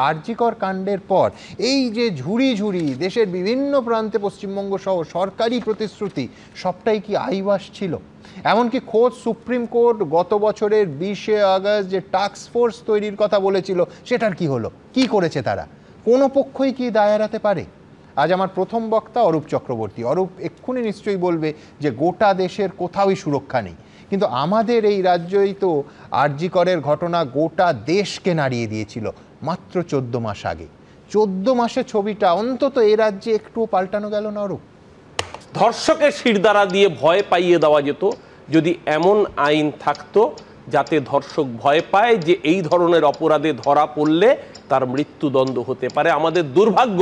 আর.জি. কর কাণ্ডের পর এই যে ঝুড়ি ঝুড়ি দেশের বিভিন্ন প্রান্তে পশ্চিমবঙ্গ সহ সরকারি প্রতিশ্রুতি সবটাই কি আইওয়াস ছিল? এমনকি খোদ সুপ্রিম কোর্ট গত বছরের 20শে আগস্ট যে টাস্ক ফোর্স তৈরির কথা বলেছিল সেটার কি হলো? কি করেছে তারা? কোনো পক্ষই কি দায় এড়াতে পারে? আজ আমার প্রথম বক্তা অরূপ চক্রবর্তী। অরূপ এক্ষুনি নিশ্চয়ই বলবে যে গোটা দেশের কোথাওই সুরক্ষা নেই, কিন্তু আমাদের এই রাজ্যই তো আর.জি. করের ঘটনা গোটা দেশকে নাড়িয়ে দিয়েছিল মাত্র 14 মাস আগে। 14 মাসে ছবিটা অন্তত এই রাজ্যে একটুও পাল্টানো গেল না অরূপ? ধর্ষকের শিরদাঁড়া দিয়ে ভয় পাইয়ে দেওয়া যেত যদি এমন আইন থাকতো যাতে ধর্ষক ভয় পায় যে এই ধরনের অপরাধে ধরা পড়লে তার মৃত্যুদণ্ড হতে পারে। আমাদের দুর্ভাগ্য,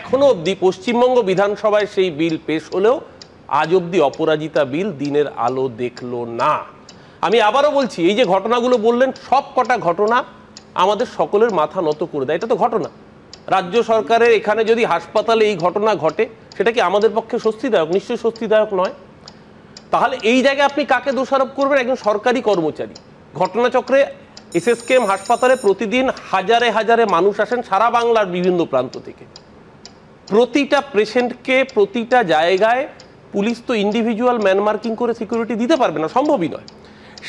এখনো অবধি পশ্চিমবঙ্গ বিধানসভায় সেই বিল পেশ হলেও আজ অবধি অপরাজিতা বিল দিনের আলো দেখলো না। আমি আবারও বলছি, এই যে ঘটনাগুলো বললেন সব কটা ঘটনা আমাদের সকলের মাথা নত করে দেয়। এটা তো ঘটনা, রাজ্য সরকারের এখানে যদি হাসপাতালে এই ঘটনা ঘটে সেটা কি আমাদের পক্ষে স্বস্তিদায়ক? নিশ্চয়ই স্বস্তিদায়ক নয়। তাহলে এই জায়গায় আপনি কাকে দোষারোপ করবেন? একজন সরকারি কর্মচারী। ঘটনাচক্রে এসএসকেএম হাসপাতালে প্রতিদিন হাজারে হাজারে মানুষ আসেন সারা বাংলার বিভিন্ন প্রান্ত থেকে। প্রতিটা পেশেন্টকে প্রতিটা জায়গায় পুলিশ তো ইন্ডিভিজুয়াল ম্যানমার্কিং করে সিকিউরিটি দিতে পারবে না, সম্ভবই নয়।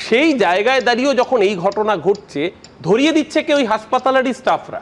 সেই জায়গায় দাঁড়িয়েও যখন এই ঘটনা ঘটছে, ধরিয়ে দিচ্ছে কে? ওই হাসপাতালেরই স্টাফরা।